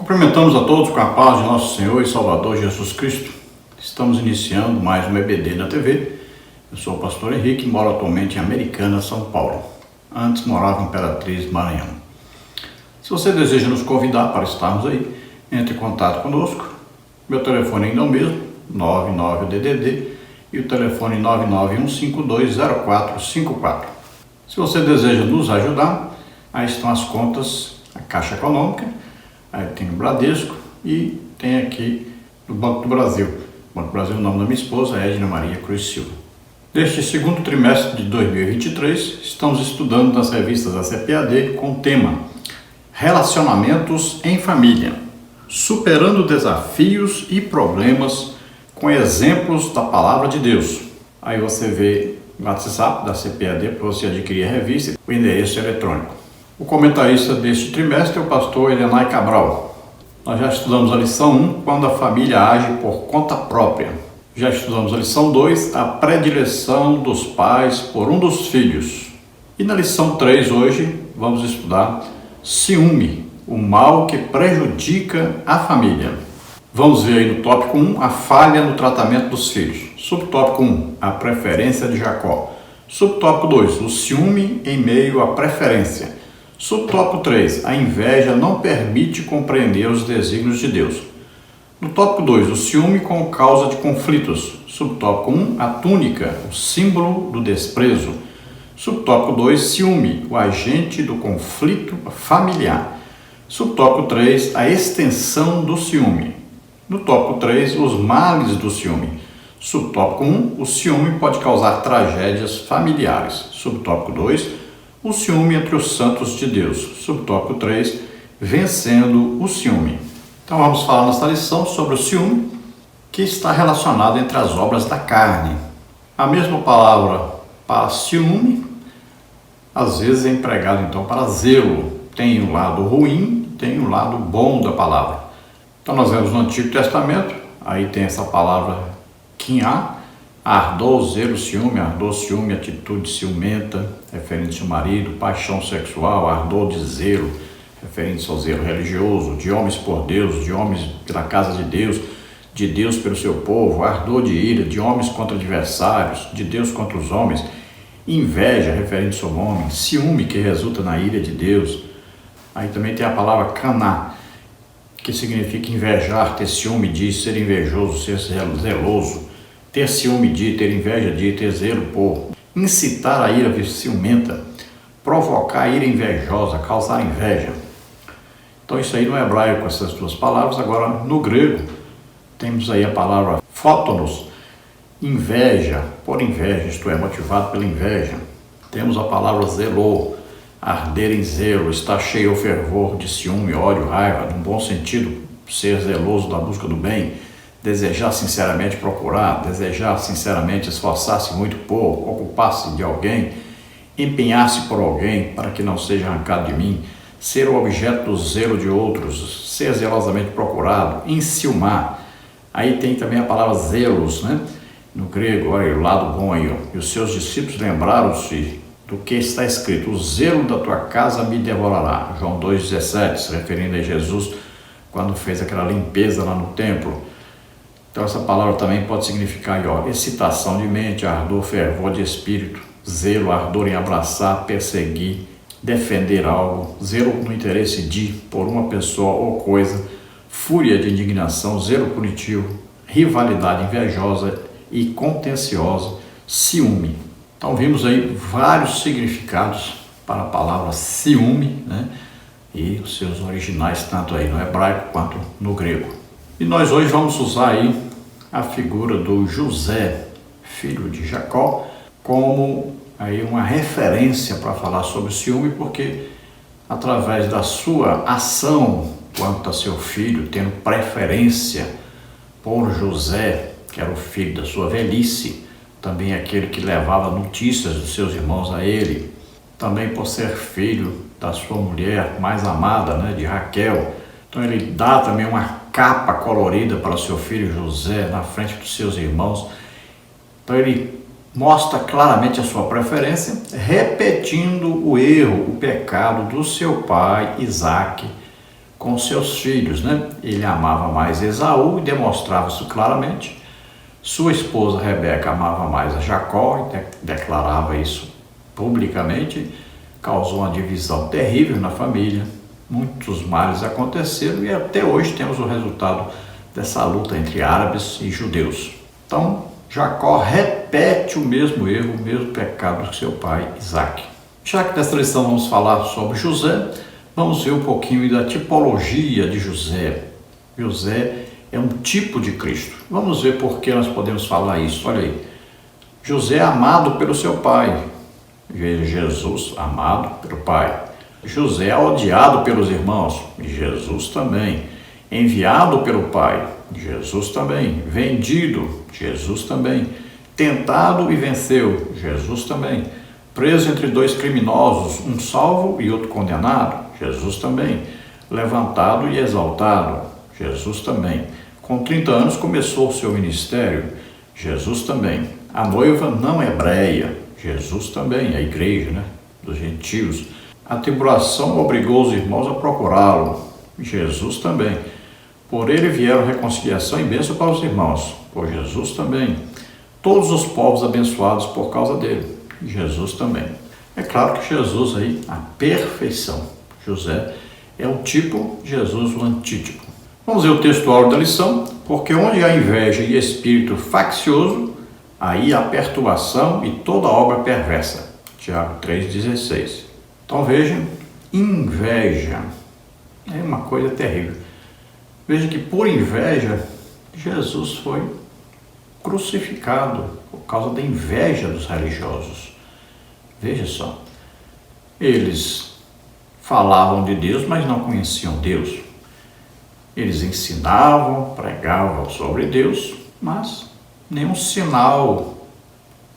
Cumprimentamos a todos com a paz de nosso Senhor e Salvador Jesus Cristo. Estamos iniciando mais um EBD na TV. Eu sou o pastor Henrique, moro atualmente em Americana, São Paulo. Antes morava em Imperatriz, Maranhão. Se você deseja nos convidar para estarmos aí, entre em contato conosco. Meu telefone ainda é o mesmo, 99DDD, e o telefone 991520454. Se você deseja nos ajudar, aí estão as contas, a Caixa Econômica, aí tem o Bradesco e tem aqui o Banco do Brasil. O Banco do Brasil é o nome da minha esposa, Edna Maria Cruz Silva. Neste segundo trimestre de 2023, estamos estudando nas revistas da CPAD com o tema Relacionamentos em Família, superando desafios e problemas com exemplos da Palavra de Deus. Aí você vê o WhatsApp da CPAD para você adquirir a revista e o endereço eletrônico. O comentarista deste trimestre é o pastor Elenay Cabral. Nós já estudamos a lição 1, quando a família age por conta própria. Já estudamos a lição 2, a predileção dos pais por um dos filhos. E na lição 3 hoje vamos estudar ciúme, o mal que prejudica a família. Vamos ver aí no tópico 1, a falha no tratamento dos filhos. Subtópico 1, a preferência de Jacó. Subtópico 2, o ciúme em meio à preferência. Subtópico 3, a inveja não permite compreender os desígnios de Deus. No tópico 2, o ciúme como causa de conflitos. Subtópico 1, a túnica, o símbolo do desprezo. Subtópico 2, ciúme, o agente do conflito familiar. Subtópico 3, a extensão do ciúme. No tópico 3, os males do ciúme. Subtópico 1, o ciúme pode causar tragédias familiares. Subtópico 2, o ciúme entre os santos de Deus. Subtópico 3, vencendo o ciúme. Então vamos falar nesta lição sobre o ciúme, que está relacionado entre as obras da carne. A mesma palavra para ciúme, às vezes é empregado então para zelo. Tem o lado ruim, tem o lado bom da palavra. Então nós vemos no Antigo Testamento, aí tem essa palavra quinhá, ardor, zelo, ciúme, atitude ciumenta, referente ao marido, paixão sexual, ardor de zelo, referente ao zelo religioso, de homens por Deus, de homens pela casa de Deus pelo seu povo, ardor de ira, de homens contra adversários, de Deus contra os homens, inveja, referente ao homem, ciúme, que resulta na ira de Deus. Aí também tem a palavra caná, que significa invejar, ter ciúme de, ser invejoso, ser zeloso, ter ciúme de, ter inveja de, ter zelo por, incitar a ira ciumenta, provocar a ira invejosa, causar inveja. Então isso aí no hebraico, essas duas palavras. Agora no grego, temos aí a palavra fótonos, inveja, por inveja, isto é, motivado pela inveja. Temos a palavra zelô, arder em zelo, estar cheio ao fervor de ciúme, ódio, raiva, num bom sentido, ser zeloso da busca do bem, desejar sinceramente procurar, desejar sinceramente esforçar-se muito por, ocupar-se de alguém, empenhar-se por alguém para que não seja arrancado de mim, ser o objeto do zelo de outros, ser zelosamente procurado, enciumar. Aí tem também a palavra zelos, né? No grego, olha o lado bom aí, ó. E os seus discípulos lembraram-se do que está escrito: o zelo da tua casa me devorará. João 2,17, se referindo a Jesus quando fez aquela limpeza lá no templo. Então essa palavra também pode significar aí, ó, excitação de mente, ardor, fervor de espírito, zelo, ardor em abraçar, perseguir, defender algo, zelo no interesse de, por uma pessoa ou coisa, fúria de indignação, zelo punitivo, rivalidade invejosa e contenciosa, ciúme. Então vimos aí vários significados para a palavra ciúme, né? E os seus originais tanto aí no hebraico quanto no grego. E nós hoje vamos usar aí a figura do José, filho de Jacó, como aí uma referência para falar sobre o ciúme, porque através da sua ação quanto a seu filho, tendo preferência por José, que era o filho da sua velhice, também aquele que levava notícias dos seus irmãos a ele, também por ser filho da sua mulher mais amada, né, de Raquel. Então ele dá também uma capa colorida para o seu filho José na frente dos seus irmãos. Então ele mostra claramente a sua preferência, repetindo o erro, o pecado do seu pai Isaac com seus filhos, né? Ele amava mais Esaú e demonstrava isso claramente. Sua esposa Rebeca amava mais a Jacó e declarava isso publicamente. Causou uma divisão terrível na família. Muitos males aconteceram e até hoje temos o resultado dessa luta entre árabes e judeus. Então, Jacó repete o mesmo erro, o mesmo pecado que seu pai Isaque. Já que nesta lição vamos falar sobre José, vamos ver um pouquinho da tipologia de José. José é um tipo de Cristo. Vamos ver por que nós podemos falar isso. Olha aí. José é amado pelo seu pai. Veja, Jesus amado pelo pai. José é odiado pelos irmãos. Jesus também. Enviado pelo pai. Jesus também. Vendido. Jesus também. Tentado e venceu. Jesus também. Preso entre dois criminosos, um salvo e outro condenado. Jesus também. Levantado e exaltado. Jesus também. Com 30 anos começou o seu ministério. Jesus também. A noiva não hebreia. Jesus também. A igreja, né? Dos gentios. A tribulação obrigou os irmãos a procurá-lo. Jesus também. Por ele vieram reconciliação e bênção para os irmãos. Por Jesus também. Todos os povos abençoados por causa dele. Jesus também. É claro que Jesus aí, a perfeição. José é o tipo, Jesus o antítipo. Vamos ver o textual da lição. Porque onde há inveja e espírito faccioso, aí há perturbação e toda obra perversa. Tiago 3,16. Então vejam, inveja é uma coisa terrível. Veja que por inveja, Jesus foi crucificado por causa da inveja dos religiosos. Veja só, eles falavam de Deus, mas não conheciam Deus. Eles ensinavam, pregavam sobre Deus, mas nenhum sinal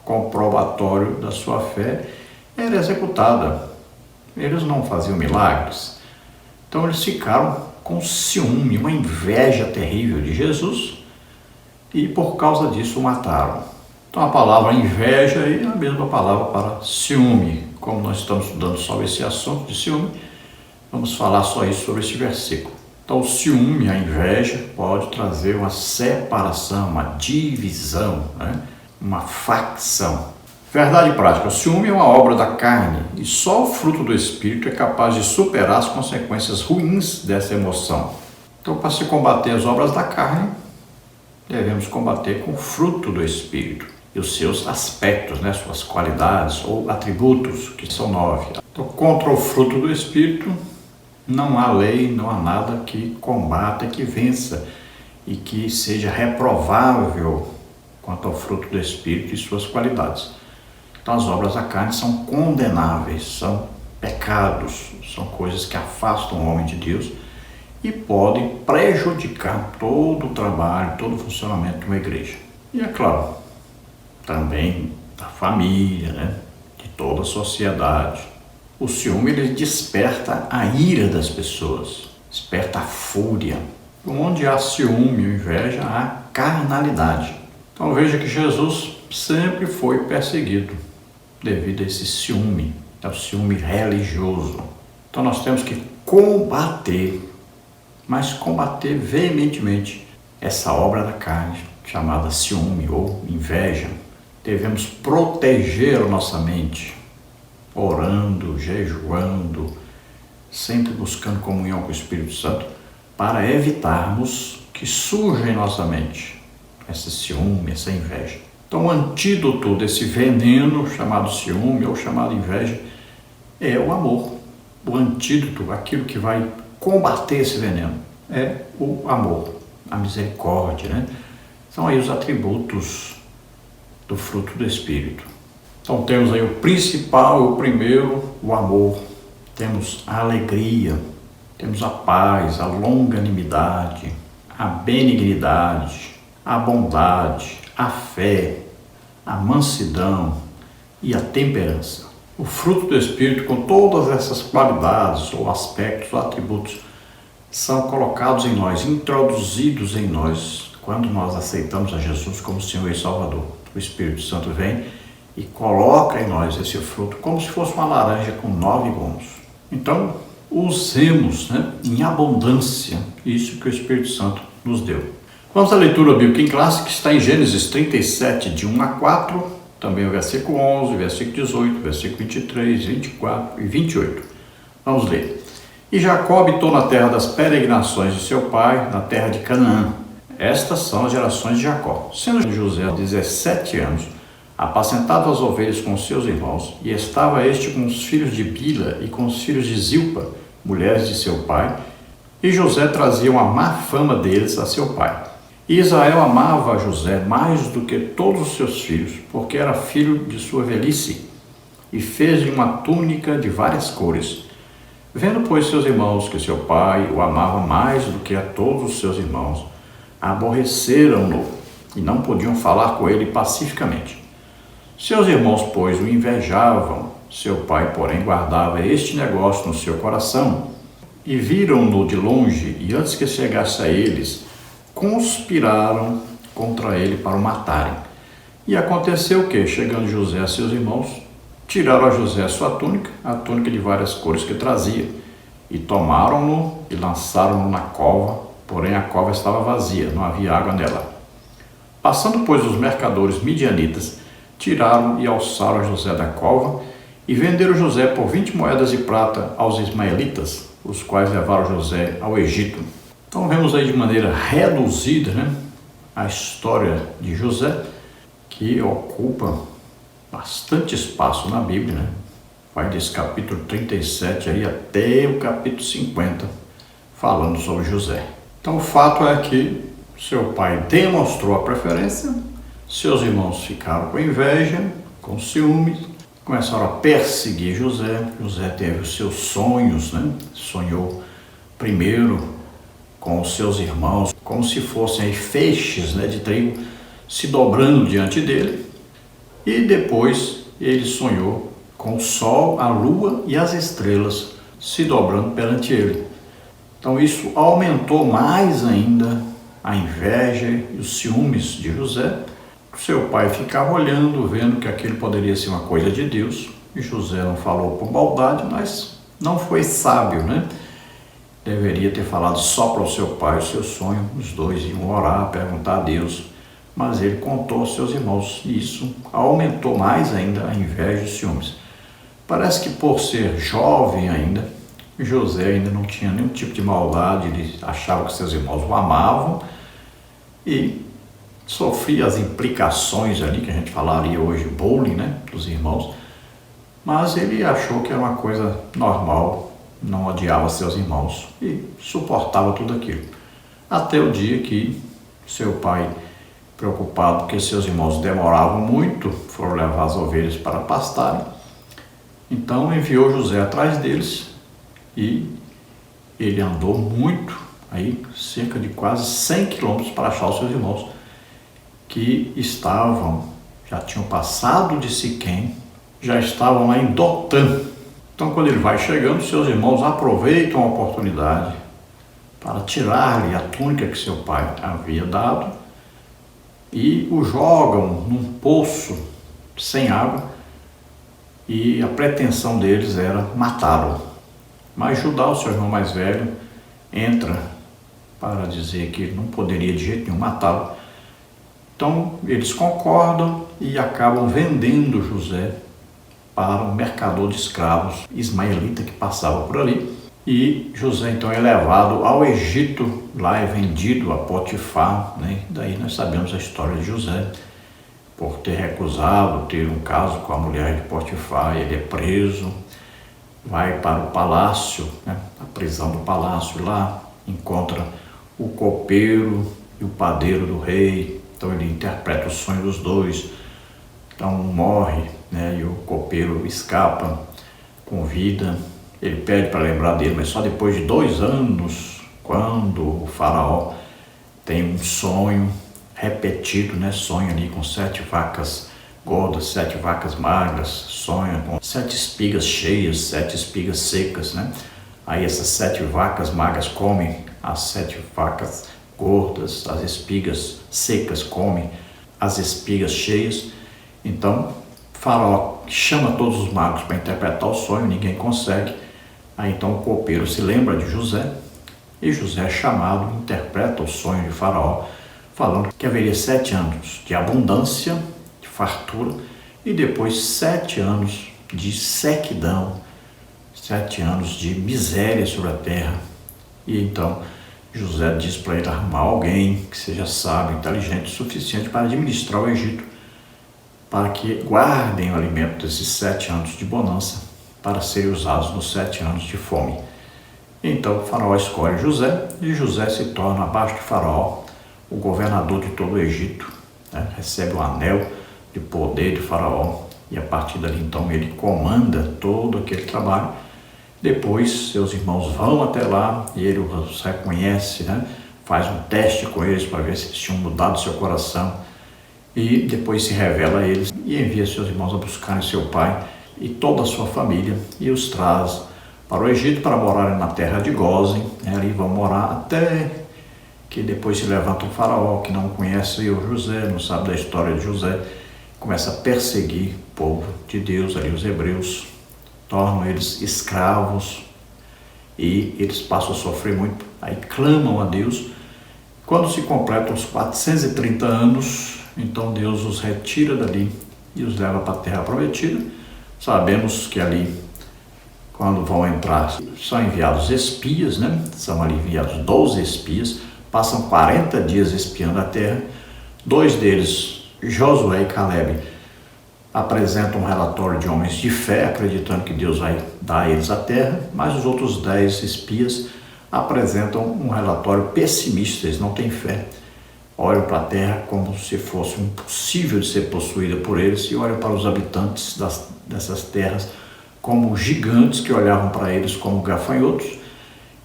comprobatório da sua fé era executada. Eles não faziam milagres. Então eles ficaram com ciúme, uma inveja terrível de Jesus e por causa disso o mataram. Então a palavra inveja é a mesma palavra para ciúme. Como nós estamos estudando sobre esse assunto de ciúme, vamos falar só isso sobre esse versículo. Então o ciúme, a inveja, pode trazer uma separação, uma divisão, né? Uma facção. Verdade prática, o ciúme é uma obra da carne e só o fruto do Espírito é capaz de superar as consequências ruins dessa emoção. Então, para se combater as obras da carne, devemos combater com o fruto do Espírito e os seus aspectos, né, suas qualidades ou atributos, que são 9. Então, contra o fruto do Espírito, não há lei, não há nada que combata, que vença e que seja reprovável quanto ao fruto do Espírito e suas qualidades. Então as obras da carne são condenáveis, são pecados, são coisas que afastam o homem de Deus e podem prejudicar todo o trabalho, todo o funcionamento de uma igreja. E é claro, também da família, né? De toda a sociedade. O ciúme ele desperta a ira das pessoas, desperta a fúria. Onde há ciúme ou inveja, há carnalidade. Então veja que Jesus sempre foi perseguido devido a esse ciúme, ao ciúme religioso. Então nós temos que combater, mas combater veementemente essa obra da carne chamada ciúme ou inveja. Devemos proteger a nossa mente, orando, jejuando, sempre buscando comunhão com o Espírito Santo, para evitarmos que surja em nossa mente esse ciúme, essa inveja. Então o antídoto desse veneno chamado ciúme ou chamado inveja é o amor. O antídoto, aquilo que vai combater esse veneno, é o amor, a misericórdia, né? São aí os atributos do fruto do Espírito. Então temos aí o principal, o primeiro, o amor. Temos a alegria, temos a paz, a longanimidade, a benignidade, a bondade, a fé, a mansidão e a temperança. O fruto do Espírito, com todas essas qualidades ou aspectos ou atributos, são colocados em nós, introduzidos em nós, quando nós aceitamos a Jesus como Senhor e Salvador. O Espírito Santo vem e coloca em nós esse fruto como se fosse uma laranja com 9 gomos. Então, usemos, né, em abundância isso que o Espírito Santo nos deu. Vamos à leitura bíblica em classe, que está em Gênesis 37, de 1 a 4, também o versículo 11, versículo 18, versículo 23, 24 e 28. Vamos ler. E Jacó habitou na terra das peregrinações de seu pai, na terra de Canaã. Estas são as gerações de Jacó. Sendo José 17 anos, apacentava as ovelhas com seus irmãos, e estava este com os filhos de Bila e com os filhos de Zilpa, mulheres de seu pai, e José trazia uma má fama deles a seu pai. E Israel amava a José mais do que todos os seus filhos, porque era filho de sua velhice, e fez-lhe uma túnica de várias cores. Vendo, pois, seus irmãos que seu pai o amava mais do que a todos os seus irmãos, aborreceram-no e não podiam falar com ele pacificamente. Seus irmãos, pois, o invejavam, seu pai, porém, guardava este negócio no seu coração, e viram-no de longe, e antes que chegasse a eles, conspiraram contra ele para o matarem. E aconteceu que, chegando José a seus irmãos, tiraram a José a sua túnica, a túnica de várias cores que trazia, e tomaram-no e lançaram-no na cova, porém a cova estava vazia, não havia água nela. Passando, pois, os mercadores midianitas, tiraram e alçaram José da cova, e venderam José por 20 moedas de prata aos ismaelitas, os quais levaram José ao Egito. Então vemos aí de maneira reduzida, né, a história de José, que ocupa bastante espaço na Bíblia, né? Vai desse capítulo 37 aí até o capítulo 50, falando sobre José. Então o fato é que seu pai demonstrou a preferência, seus irmãos ficaram com inveja, com ciúmes, começaram a perseguir José. José teve os seus sonhos, né? Sonhou primeiro com os seus irmãos, como se fossem aí feixes, né, de trigo se dobrando diante dele. E depois ele sonhou com o sol, a lua e as estrelas se dobrando perante ele. Então isso aumentou mais ainda a inveja e os ciúmes de José. Seu pai ficava olhando, vendo que aquilo poderia ser uma coisa de Deus. E José não falou por maldade, mas não foi sábio, né? Deveria ter falado só para o seu pai o seu sonho. Os dois iam orar, perguntar a Deus. Mas ele contou aos seus irmãos, e isso aumentou mais ainda a inveja e os ciúmes. Parece que por ser jovem ainda, José ainda não tinha nenhum tipo de maldade, ele achava que seus irmãos o amavam e sofria as implicações ali, que a gente falaria hoje, bullying, né, dos irmãos, mas ele achou que era uma coisa normal, não odiava seus irmãos e suportava tudo aquilo. Até o dia que seu pai, preocupado porque seus irmãos demoravam muito, foram levar as ovelhas para pastarem. Então enviou José atrás deles e ele andou muito, aí cerca de quase 100 quilômetros para achar os seus irmãos, que já tinham passado de Siquém, já estavam lá em Dotã. Então quando ele vai chegando, seus irmãos aproveitam a oportunidade para tirar-lhe a túnica que seu pai havia dado e o jogam num poço sem água, e a pretensão deles era matá-lo. Mas Judá, o seu irmão mais velho, entra para dizer que ele não poderia de jeito nenhum matá-lo. Então eles concordam e acabam vendendo José para um mercador de escravos ismaelita que passava por ali. E José então é levado ao Egito, lá é vendido a Potifar, né? Daí nós sabemos a história de José, por ter recusado ter um caso com a mulher de Potifar. Ele é preso, vai para o palácio, né? A prisão do palácio, lá encontra o copeiro e o padeiro do rei. Então ele interpreta o sonho dos dois. Então um morre, né? E o copeiro escapa com vida. Ele pede para lembrar dele, mas só depois de 2 anos, quando o faraó tem um sonho repetido, né? Sonha ali com 7 vacas gordas, 7 vacas magras, sonha com 7 espigas cheias, 7 espigas secas, né? Aí essas 7 vacas magras comem as 7 vacas gordas, as espigas secas comem as espigas cheias. Então, o faraó chama todos os magos para interpretar o sonho, ninguém consegue. Aí então o copeiro se lembra de José, e José é chamado, interpreta o sonho de Faraó, falando que haveria 7 anos de abundância, de fartura, e depois 7 anos de sequidão, 7 anos de miséria sobre a terra. E então José diz para ele arrumar alguém que seja sábio, inteligente o suficiente para administrar o Egito, para que guardem o alimento desses 7 anos de bonança, para serem usados nos 7 anos de fome. Então Faraó escolhe José, e José se torna, abaixo de Faraó, o governador de todo o Egito, né? Recebe o anel de poder de Faraó, e a partir dali então ele comanda todo aquele trabalho. Depois seus irmãos vão até lá e ele os reconhece, né? Faz um teste com eles para ver se eles tinham mudado seu coração, e depois se revela a eles e envia seus irmãos a buscarem seu pai e toda a sua família, e os traz para o Egito para morarem na terra de Gósen, né? Ali vão morar até que depois se levanta um faraó que não conhece o José, não sabe da história de José, começa a perseguir o povo de Deus, ali os hebreus, tornam eles escravos e eles passam a sofrer muito, aí clamam a Deus. Quando se completam os 430 anos, então Deus os retira dali e os leva para a terra prometida. Sabemos que ali, quando vão entrar, são enviados espias, né? São ali enviados 12 espias, passam 40 dias espiando a terra. 2 deles, Josué e Caleb, apresentam um relatório de homens de fé, acreditando que Deus vai dar a eles a terra, mas os outros 10 espias apresentam um relatório pessimista, eles não têm fé. Olham para a terra como se fosse impossível de ser possuída por eles, e olham para os habitantes dessas terras como gigantes que olhavam para eles como gafanhotos.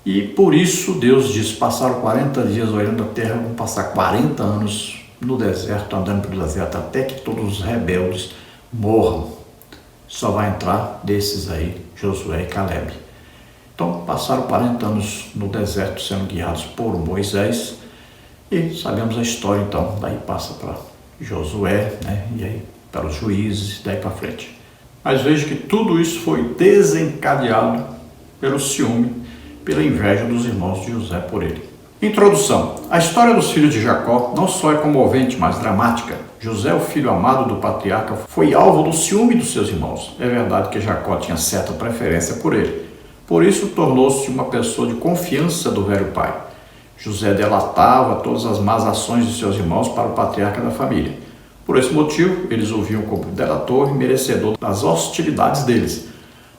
E por isso Deus diz: passaram 40 dias olhando a terra, vão passar 40 anos no deserto, andando pelo deserto, até que todos os rebeldes morram. Só vai entrar desses aí, Josué e Caleb. Então passaram 40 anos no deserto sendo guiados por Moisés, e sabemos a história. Então daí passa para Josué, né? E aí para os juízes, daí para frente. Mas veja que tudo isso foi desencadeado pelo ciúme, pela inveja dos irmãos de José por ele. Introdução. A história dos filhos de Jacó não só é comovente, mas dramática. José, o filho amado do patriarca, foi alvo do ciúme dos seus irmãos. É verdade que Jacó tinha certa preferência por ele. Por isso tornou-se uma pessoa de confiança do velho pai. José delatava todas as más ações de seus irmãos para o patriarca da família. Por esse motivo, eles o viam como delator e merecedor das hostilidades deles.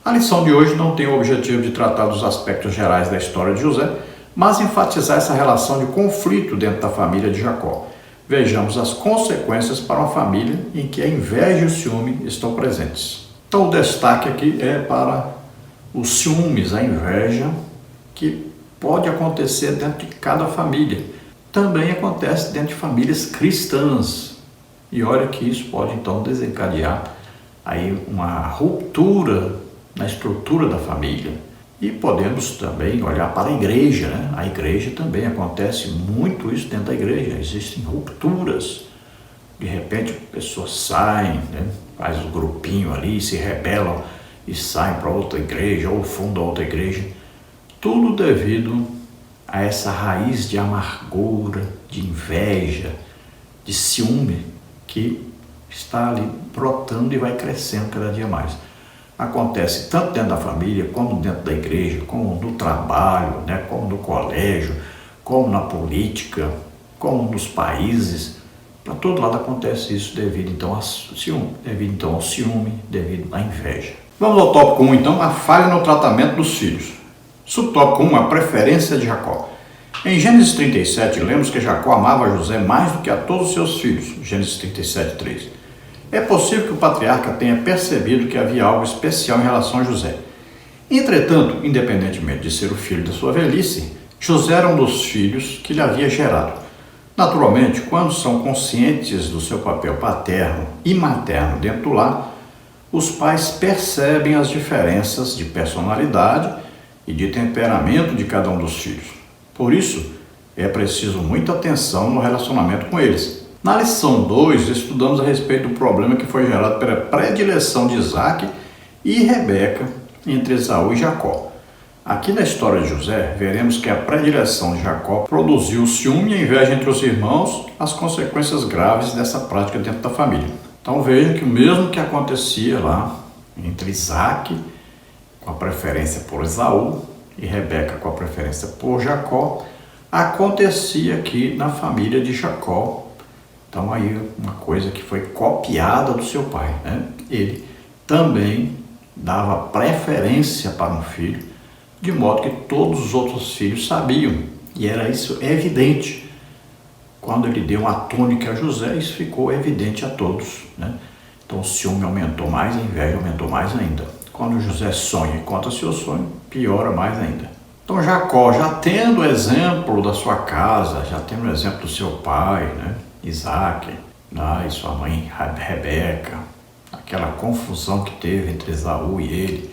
A lição de hoje não tem o objetivo de tratar dos aspectos gerais da história de José, mas enfatizar essa relação de conflito dentro da família de Jacó. Vejamos as consequências para uma família em que a inveja e o ciúme estão presentes. Então o destaque aqui é para os ciúmes, a inveja, que pode acontecer dentro de cada família. Também acontece dentro de famílias cristãs. E olha que isso pode então desencadear aí uma ruptura na estrutura da família. E podemos também olhar para a igreja, né? A igreja também acontece muito isso dentro da igreja. Existem rupturas. De repente pessoas saem, né? Faz um grupinho ali, se rebelam e saem para outra igreja ou fundam outra igreja. Tudo devido a essa raiz de amargura, de inveja, de ciúme que está ali brotando e vai crescendo cada dia mais. Acontece tanto dentro da família, como dentro da igreja, como no trabalho, né, como no colégio, como na política, como nos países. Para todo lado acontece isso devido então ao ciúme, devido à inveja. Vamos ao tópico 1 então, a falha no tratamento dos filhos. Subtópico 1, a preferência de Jacó. Em Gênesis 37, lemos que Jacó amava José mais do que a todos os seus filhos. Gênesis 37, 3. É possível que o patriarca tenha percebido que havia algo especial em relação a José. Entretanto, independentemente de ser o filho da sua velhice, José era um dos filhos que lhe havia gerado. Naturalmente, quando são conscientes do seu papel paterno e materno dentro do lar, os pais percebem as diferenças de personalidade e de temperamento de cada um dos filhos. Por isso, é preciso muita atenção no relacionamento com eles. Na lição 2, estudamos a respeito do problema que foi gerado pela predileção de Isaac e Rebeca entre Esaú e Jacó. Aqui na história de José, veremos que a predileção de Jacó produziu o ciúme e a inveja entre os irmãos, as consequências graves dessa prática dentro da família. Então vejam que o mesmo que acontecia lá entre Isaac, com a preferência por Esaú, e Rebeca com a preferência por Jacó, acontecia aqui na família de Jacó. Então aí uma coisa que foi copiada do seu pai, né? Ele também dava preferência para um filho, de modo que todos os outros filhos sabiam, e era isso evidente. Quando ele deu uma túnica a José, isso ficou evidente a todos, né? Então o ciúme aumentou mais, a inveja aumentou mais ainda. Quando José sonha e conta seu sonho, piora mais ainda. Então Jacó, já tendo o exemplo da sua casa, já tendo o exemplo do seu pai, né? Isaac, e sua mãe Rebeca, aquela confusão que teve entre Esaú e ele,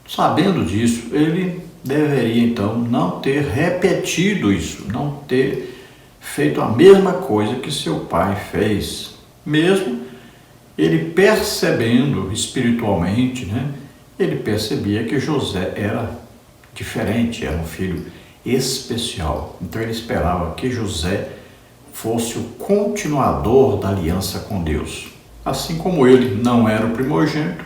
sabendo disso, ele deveria então não ter repetido isso, não ter feito a mesma coisa que seu pai fez, mesmo ele percebendo espiritualmente, né? Ele percebia que José era diferente, era um filho especial. Então ele esperava que José fosse o continuador da aliança com Deus. Assim como ele não era o primogênito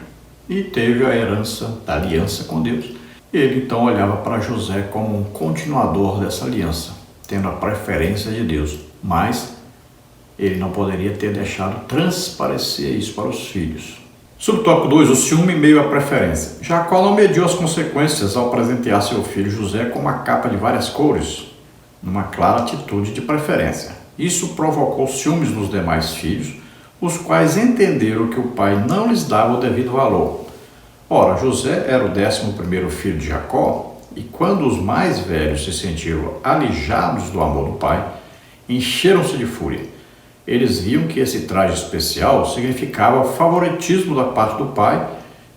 e teve a herança da aliança com Deus, ele então olhava para José como um continuador dessa aliança, tendo a preferência de Deus, mas ele não poderia ter deixado transparecer isso para os filhos. Subtópico 2, o ciúme em meio à preferência. Jacó não mediu as consequências ao presentear seu filho José com uma capa de várias cores, numa clara atitude de preferência. Isso provocou ciúmes nos demais filhos, os quais entenderam que o pai não lhes dava o devido valor. Ora, José era o 11º filho de Jacó, e quando os mais velhos se sentiram alijados do amor do pai, encheram-se de fúria. Eles viam que esse traje especial significava favoritismo da parte do pai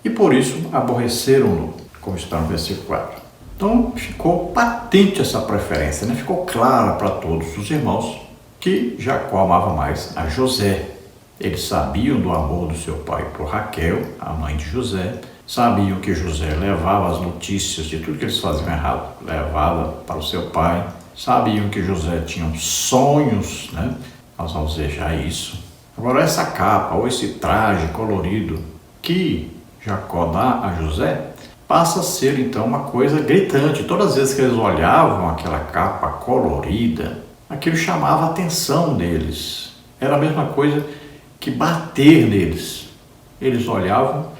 e por isso aborreceram-no, como está no versículo 4. Então ficou patente essa preferência, né? Ficou clara para todos os irmãos que Jacó amava mais a José. Eles sabiam do amor do seu pai por Raquel, a mãe de José, sabiam que José levava as notícias de tudo que eles faziam errado, levava para o seu pai, sabiam que José tinha sonhos, né? Nós vamos ver já isso. Agora essa capa ou esse traje colorido que Jacó dá a José passa a ser então uma coisa gritante. Todas as vezes que eles olhavam aquela capa colorida, aquilo chamava a atenção deles. Era a mesma coisa que bater neles. Eles olhavam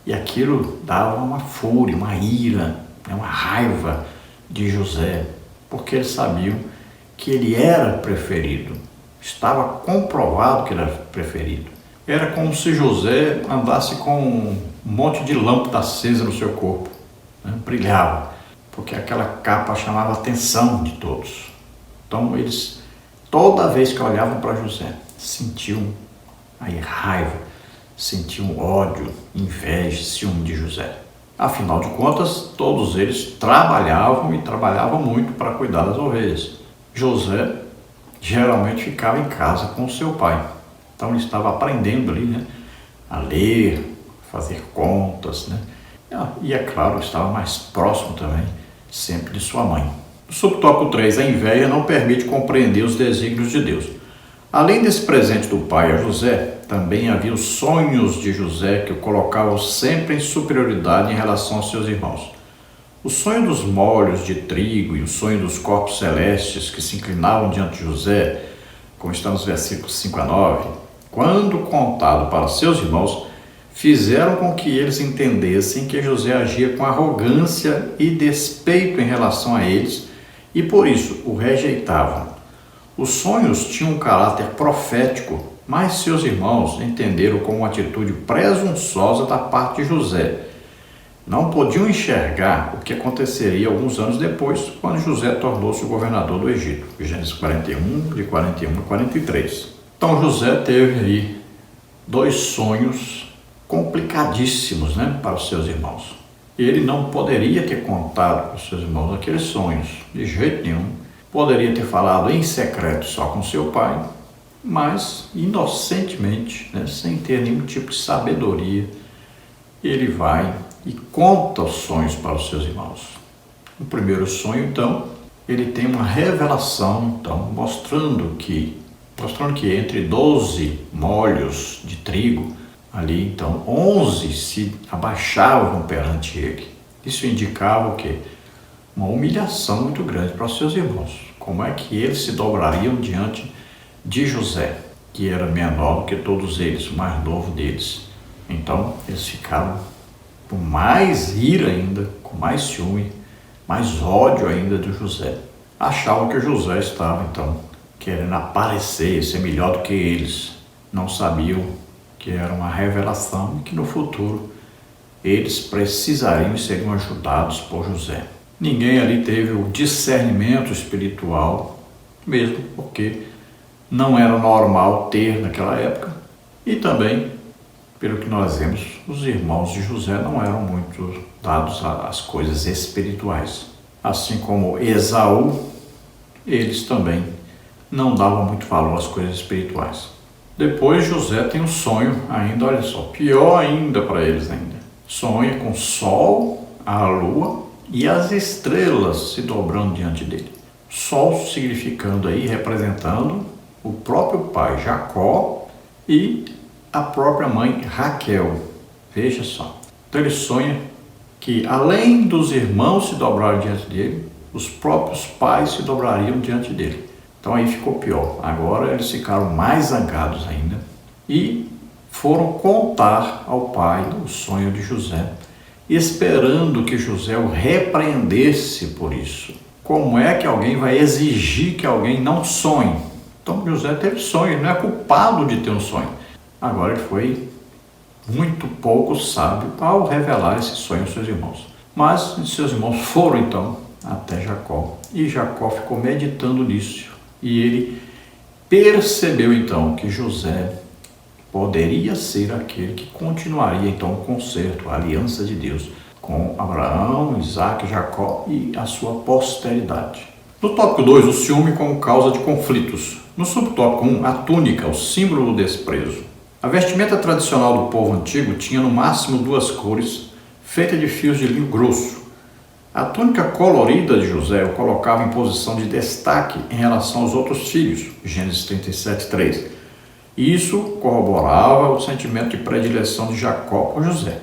e aquilo dava uma fúria, uma ira, uma raiva de José, porque eles sabiam que ele era preferido. Estava comprovado que ele era preferido. Era como se José andasse com um monte de lâmpada acesa no seu corpo, né? Brilhava, porque aquela capa chamava a atenção de todos. Então eles, toda vez que olhavam para José, sentiam aí raiva, sentiam ódio, inveja, ciúme de José. Afinal de contas, todos eles trabalhavam e trabalhavam muito para cuidar das ovelhas. José geralmente ficava em casa com o seu pai. Então ele estava aprendendo ali, né, a ler, fazer contas, né? E é claro, estava mais próximo também, sempre de sua mãe. No subtópico 3, a inveja não permite compreender os desígnios de Deus. Além desse presente do pai a José, também havia os sonhos de José que o colocavam sempre em superioridade em relação aos seus irmãos. O sonho dos molhos de trigo e o sonho dos corpos celestes que se inclinavam diante de José, como está nos versículos 5 a 9, quando contado para seus irmãos, fizeram com que eles entendessem que José agia com arrogância e despeito em relação a eles e por isso o rejeitavam. Os sonhos tinham um caráter profético, mas seus irmãos entenderam como uma atitude presunçosa da parte de José. Não podiam enxergar o que aconteceria alguns anos depois, quando José tornou-se o governador do Egito. Gênesis 41, de 41 a 43. Então José teve aí 2 sonhos complicadíssimos, né, para os seus irmãos. Ele não poderia ter contado para os seus irmãos aqueles sonhos, de jeito nenhum. Poderia ter falado em secreto só com seu pai, mas inocentemente, né, sem ter nenhum tipo de sabedoria, ele vai e conta os sonhos para os seus irmãos. No primeiro sonho, então, ele tem uma revelação, então, mostrando que entre 12 molhos de trigo, ali, então, 11 se abaixavam perante ele. Isso indicava o quê? Uma humilhação muito grande para os seus irmãos. Como é que eles se dobrariam diante de José, que era menor do que todos eles, o mais novo deles? Então, eles ficaram com mais ira ainda, com mais ciúme, mais ódio ainda de José. Achavam que José estava, então, querendo aparecer, ser melhor do que eles. Não sabiam que era uma revelação e que no futuro eles precisariam e seriam ajudados por José. Ninguém ali teve o discernimento espiritual, mesmo porque não era normal ter naquela época. E também, pelo que nós vemos, os irmãos de José não eram muito dados às coisas espirituais. Assim como Esaú, eles também não davam muito valor às coisas espirituais. Depois José tem um sonho ainda, olha só, pior ainda para eles ainda. Sonha com o sol, a lua e as estrelas se dobrando diante dele. Sol significando aí, representando o próprio pai Jacó e a própria mãe Raquel. Veja só. Então ele sonha que além dos irmãos se dobrarem diante dele, os próprios pais se dobrariam diante dele. Então aí ficou pior. Agora eles ficaram mais zangados ainda e foram contar ao pai o sonho de José, esperando que José o repreendesse por isso. Como é que alguém vai exigir que alguém não sonhe? Então José teve sonho, ele não é culpado de ter um sonho. Agora ele foi muito pouco sábio ao revelar esse sonho aos seus irmãos. Mas seus irmãos foram então até Jacó, e Jacó ficou meditando nisso. E ele percebeu então que José poderia ser aquele que continuaria então o concerto, a aliança de Deus com Abraão, Isaac, Jacó e a sua posteridade. No tópico 2, o ciúme como causa de conflitos. No subtópico 1, a túnica, o símbolo do desprezo. A vestimenta tradicional do povo antigo tinha no máximo 2 cores, feita de fios de linho grosso. A túnica colorida de José o colocava em posição de destaque em relação aos outros filhos, Gênesis 37:3. Isso corroborava o sentimento de predileção de Jacó por José.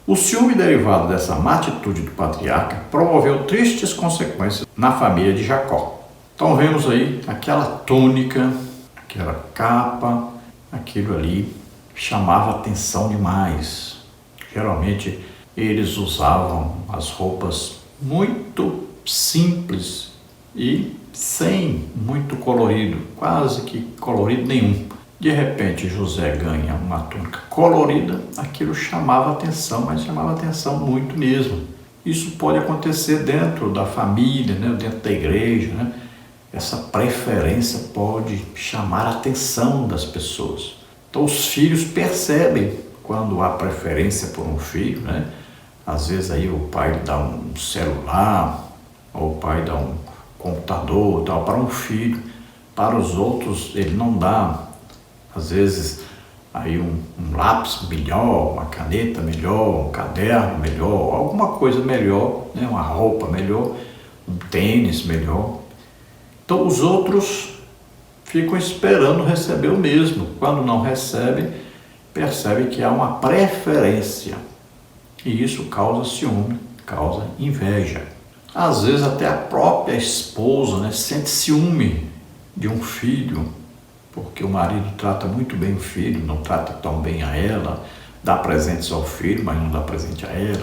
O ciúme derivado dessa má atitude do patriarca promoveu tristes consequências na família de Jacó. Então vemos aí aquela túnica, aquela capa, aquilo ali chamava atenção demais. Geralmente eles usavam as roupas muito simples e sem muito colorido, quase que colorido nenhum. De repente José ganha uma túnica colorida, aquilo chamava atenção, mas chamava atenção muito mesmo. Isso pode acontecer dentro da família, né? Dentro da igreja, né? Essa preferência pode chamar a atenção das pessoas. Então os filhos percebem quando há preferência por um filho, né? Às vezes aí o pai dá um celular, ou o pai dá um computador, tal, para um filho. Para os outros ele não dá. Às vezes aí um lápis melhor, uma caneta melhor, um caderno melhor, alguma coisa melhor, né? Uma roupa melhor, um tênis melhor. Então os outros ficam esperando receber o mesmo. Quando não recebem, percebem que há uma preferência. E isso causa ciúme, causa inveja. Às vezes até a própria esposa, né, sente ciúme de um filho, porque o marido trata muito bem o filho, não trata tão bem a ela, dá presentes ao filho, mas não dá presente a ela.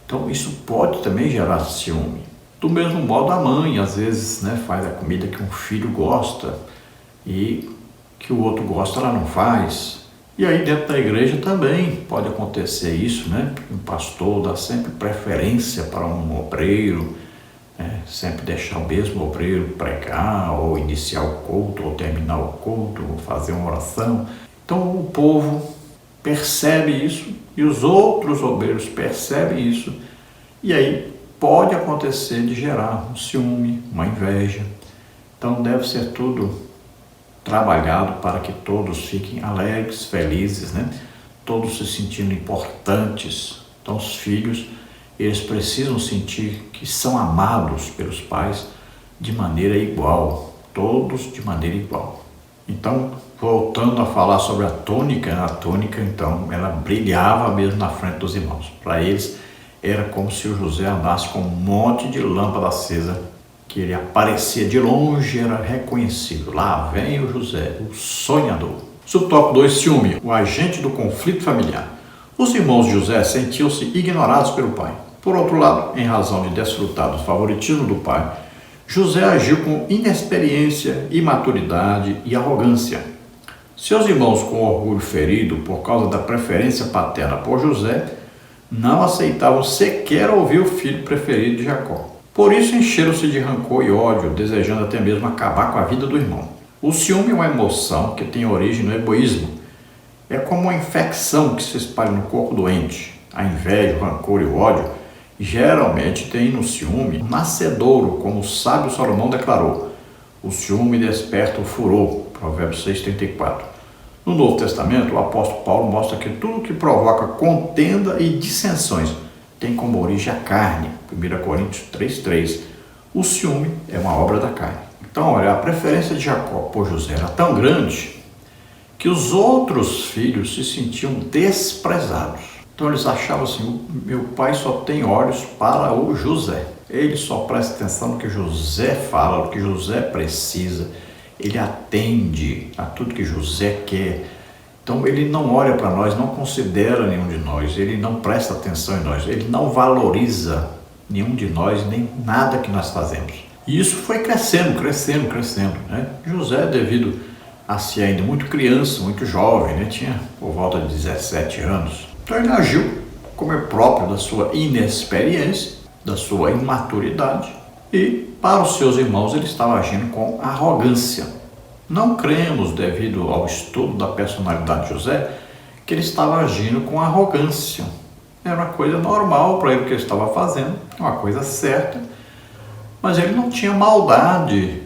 Então isso pode também gerar ciúme. Do mesmo modo a mãe, às vezes, né, faz a comida que um filho gosta e que o outro gosta, ela não faz. E aí dentro da igreja também pode acontecer isso, né? Um pastor dá sempre preferência para um obreiro, né? Sempre deixar o mesmo obreiro pregar, ou iniciar o culto, ou terminar o culto, ou fazer uma oração. Então o povo percebe isso e os outros obreiros percebem isso. E aí pode acontecer de gerar um ciúme, uma inveja. Então deve ser tudo trabalhado para que todos fiquem alegres, felizes, né? Todos se sentindo importantes. Então os filhos, eles precisam sentir que são amados pelos pais de maneira igual, todos de maneira igual. Então, voltando a falar sobre a tônica, então, ela brilhava mesmo na frente dos irmãos. Para eles, era como se o José andasse com um monte de lâmpada acesa, que ele aparecia de longe, era reconhecido. Lá vem o José, o sonhador. Subtópico 2, ciúme, o agente do conflito familiar. Os irmãos de José sentiam-se ignorados pelo pai. Por outro lado, em razão de desfrutar do favoritismo do pai, José agiu com inexperiência, imaturidade e arrogância. Seus irmãos, com orgulho ferido por causa da preferência paterna por José, não aceitavam sequer ouvir o filho preferido de Jacó. Por isso encheram-se de rancor e ódio, desejando até mesmo acabar com a vida do irmão. O ciúme é uma emoção que tem origem no egoísmo. É como uma infecção que se espalha no corpo doente. A inveja, o rancor e o ódio geralmente tem no ciúme um nascedouro, como o sábio Salomão declarou. O ciúme desperta o furor, Provérbios 6,34. No Novo Testamento, o apóstolo Paulo mostra que tudo que provoca contenda e dissensões tem como origem a carne, 1 Coríntios 3,3. O ciúme é uma obra da carne. Então, olha, a preferência de Jacó por José era tão grande que os outros filhos se sentiam desprezados. Então eles achavam assim, meu pai só tem olhos para o José. Ele só presta atenção no que José fala, no que José precisa. Ele atende a tudo que José quer. Então ele não olha para nós, não considera nenhum de nós, ele não presta atenção em nós, ele não valoriza nenhum de nós, nem nada que nós fazemos. E isso foi crescendo, né? José, devido a ser ainda muito criança, muito jovem, né? Tinha por volta de 17 anos. Então ele agiu como é próprio da sua inexperiência, da sua imaturidade, e para os seus irmãos ele estava agindo com arrogância. Não cremos, devido ao estudo da personalidade de José, que ele estava agindo com arrogância. Era uma coisa normal para ele o que ele estava fazendo, uma coisa certa, mas ele não tinha maldade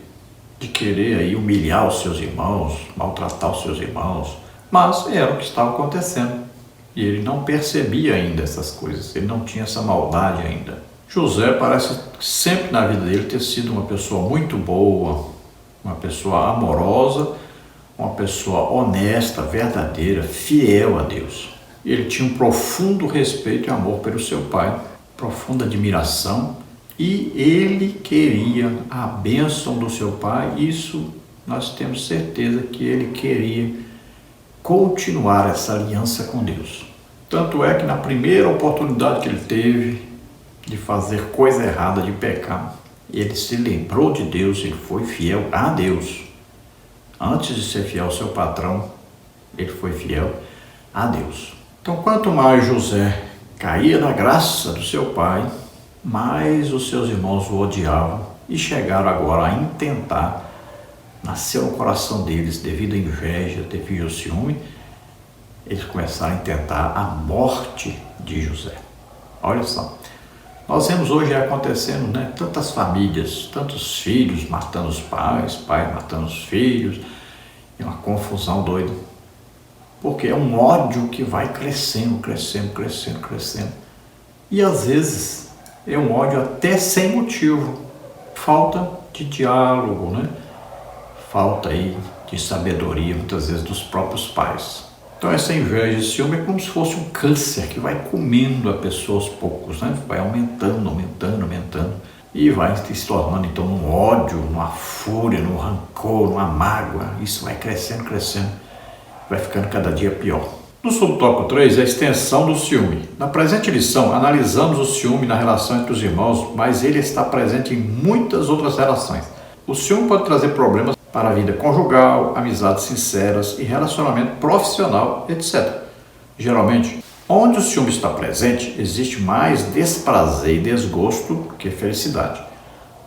de querer aí humilhar os seus irmãos, maltratar os seus irmãos, mas era o que estava acontecendo. E ele não percebia ainda essas coisas, ele não tinha essa maldade ainda. José parece sempre na vida dele ter sido uma pessoa muito boa, uma pessoa amorosa, uma pessoa honesta, verdadeira, fiel a Deus. Ele tinha um profundo respeito e amor pelo seu pai, profunda admiração, e ele queria a bênção do seu pai. Isso nós temos certeza que ele queria continuar essa aliança com Deus. Tanto é que na primeira oportunidade que ele teve de fazer coisa errada, de pecar, ele se lembrou de Deus, ele foi fiel a Deus. Antes de ser fiel ao seu patrão, ele foi fiel a Deus. Então, quanto mais José caía na graça do seu pai, mais os seus irmãos o odiavam e chegaram agora a intentar, nasceu no coração deles, devido à inveja, devido ao ciúme, eles começaram a tentar a morte de José. Olha só, nós vemos hoje acontecendo, né, tantas famílias, tantos filhos matando os pais, pais matando os filhos, é uma confusão doida, porque é um ódio que vai crescendo, e às vezes é um ódio até sem motivo, falta de diálogo, né? Falta aí de sabedoria, muitas vezes, dos próprios pais. Então essa inveja e ciúme é como se fosse um câncer que vai comendo a pessoa aos poucos, né? Vai aumentando, e vai se tornando então num ódio, numa fúria, num rancor, numa mágoa. Isso vai crescendo, vai ficando cada dia pior. No subtópico 3, a extensão do ciúme. Na presente lição, analisamos o ciúme na relação entre os irmãos, mas ele está presente em muitas outras relações. O ciúme pode trazer problemas para a vida conjugal, amizades sinceras e relacionamento profissional, etc. Geralmente, onde o ciúme está presente, existe mais desprazer e desgosto que felicidade.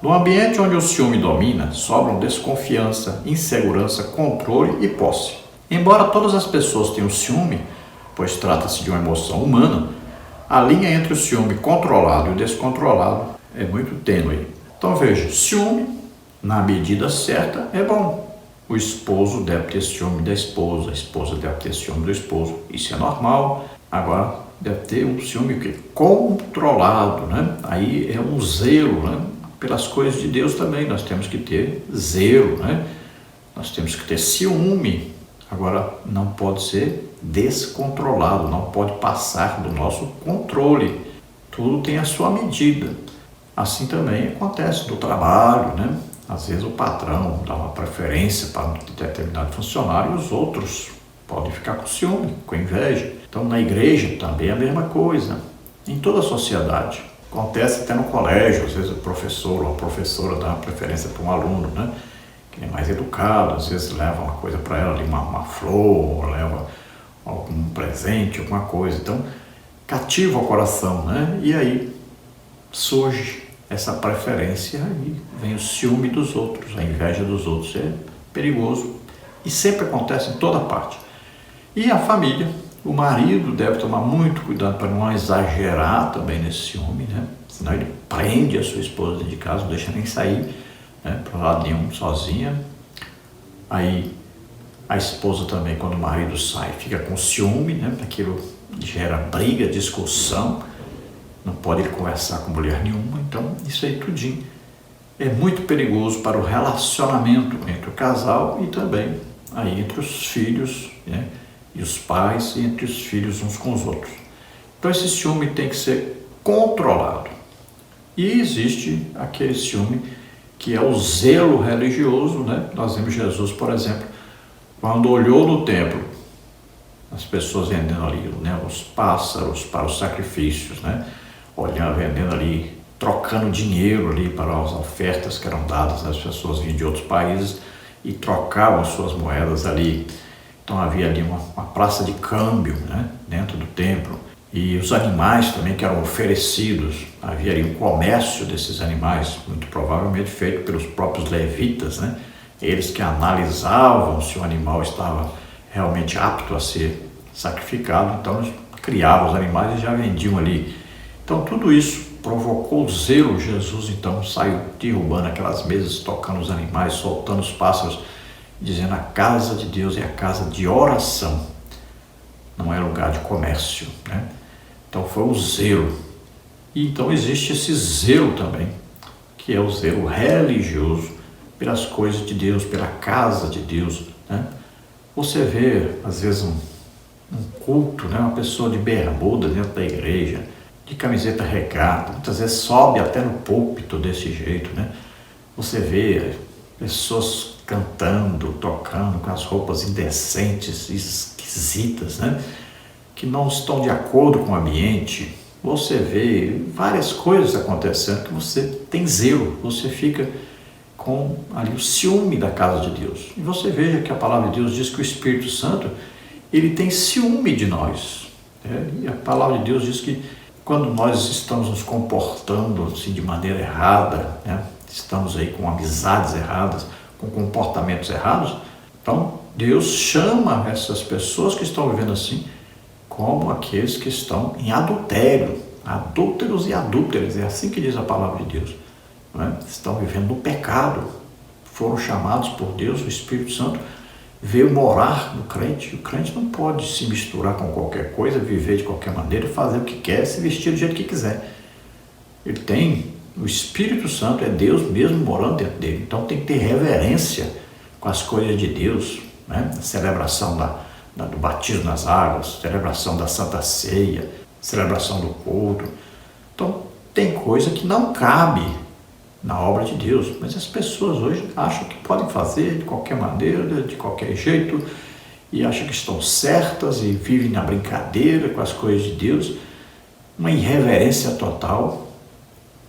No ambiente onde o ciúme domina, sobram desconfiança, insegurança, controle e posse. Embora todas as pessoas tenham ciúme, pois trata-se de uma emoção humana, a linha entre o ciúme controlado e o descontrolado é muito tênue. Então veja, ciúme, na medida certa, é bom. O esposo deve ter ciúme da esposa, a esposa deve ter ciúme do esposo. Isso é normal. Agora, deve ter um ciúme controlado, né? Aí é um zelo, né? Pelas coisas de Deus também nós temos que ter zelo, né? Nós temos que ter ciúme. Agora, não pode ser descontrolado, não pode passar do nosso controle. Tudo tem a sua medida. Assim também acontece no trabalho, né? Às vezes o patrão dá uma preferência para um determinado funcionário e os outros podem ficar com ciúme, com inveja. Então, na igreja também é a mesma coisa. Em toda a sociedade. Acontece até no colégio, às vezes o professor ou a professora dá uma preferência para um aluno, né? Que é mais educado, às vezes leva uma coisa para ela ali, uma flor, ou leva algum presente, alguma coisa. Então, cativa o coração, né? E aí surge essa preferência e vem o ciúme dos outros, a inveja dos outros. É perigoso e sempre acontece em toda parte. E a família, o marido deve tomar muito cuidado para não exagerar também nesse ciúme, né? Senão ele prende a sua esposa dentro de casa, não deixa nem sair, né, para lado nenhum, sozinha. Aí a esposa também, quando o marido sai, fica com ciúme, né? Aquilo gera briga, discussão, não pode conversar com mulher nenhuma. Então isso aí tudinho é muito perigoso para o relacionamento entre o casal e também aí entre os filhos, né? E os pais, e entre os filhos uns com os outros. Então esse ciúme tem que ser controlado. E existe aquele ciúme que é o zelo religioso, né? Nós vemos Jesus, por exemplo, quando olhou no templo, as pessoas vendendo ali, né, os pássaros para os sacrifícios, né? Olhando, vendendo ali, trocando dinheiro ali para as ofertas que eram dadas, né? As pessoas vinham de outros países e trocavam suas moedas ali. Então havia ali uma praça de câmbio, né, dentro do templo. E os animais também que eram oferecidos, havia ali um comércio desses animais, muito provavelmente feito pelos próprios levitas, né? Eles que analisavam se o animal estava realmente apto a ser sacrificado, então eles criavam os animais e já vendiam ali. Então tudo isso provocou zelo. Jesus então saiu derrubando aquelas mesas, tocando os animais, soltando os pássaros, dizendo: a casa de Deus é a casa de oração, não é lugar de comércio, né? Então foi o zelo. E então existe esse zelo também, que é o zelo religioso pelas coisas de Deus, pela casa de Deus, né? Você vê às vezes um culto, né? Uma pessoa de bermuda dentro da igreja, de camiseta regata, muitas vezes sobe até no púlpito desse jeito, né? Você vê pessoas cantando, tocando com as roupas indecentes, esquisitas, né? Que não estão de acordo com o ambiente. Você vê várias coisas acontecendo que você tem zelo, você fica com ali o ciúme da casa de Deus. E você veja que a palavra de Deus diz que o Espírito Santo, ele tem ciúme de nós, né? E a palavra de Deus diz que quando nós estamos nos comportando assim, de maneira errada, né? Estamos aí com amizades erradas, com comportamentos errados, então Deus chama essas pessoas que estão vivendo assim como aqueles que estão em adultério, adúlteros e adúlteras, é assim que diz a palavra de Deus, não é? Estão vivendo no pecado, foram chamados por Deus, o Espírito Santo veio morar no crente. O crente não pode se misturar com qualquer coisa, viver de qualquer maneira, fazer o que quer, se vestir do jeito que quiser. Ele tem o Espírito Santo, é Deus mesmo morando dentro dele, então tem que ter reverência com as coisas de Deus, né? A celebração do batismo nas águas, celebração da Santa Ceia, celebração do culto. Então tem coisa que não cabe na obra de Deus, mas as pessoas hoje acham que podem fazer de qualquer maneira, de qualquer jeito, e acham que estão certas e vivem na brincadeira com as coisas de Deus, uma irreverência total.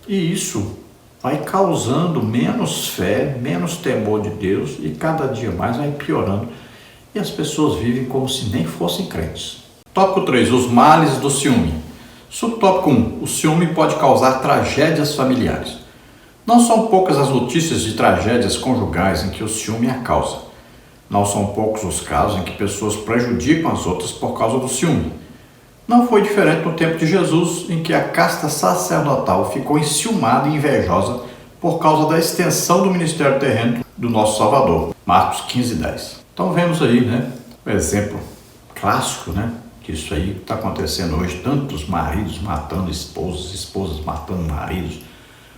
E isso vai causando menos fé, menos temor de Deus, e cada dia mais vai piorando. E as pessoas vivem como se nem fossem crentes. Tópico 3. Os males do ciúme. Subtópico 1. O ciúme pode causar tragédias familiares. Não são poucas as notícias de tragédias conjugais em que o ciúme é a causa. Não são poucos os casos em que pessoas prejudicam as outras por causa do ciúme. Não foi diferente no tempo de Jesus, em que a casta sacerdotal ficou enciumada e invejosa por causa da extensão do ministério terreno do nosso Salvador. Marcos 15:10. Então vemos aí, né, o exemplo clássico, né, disso aí que está acontecendo hoje, tantos maridos matando esposas, esposas matando maridos,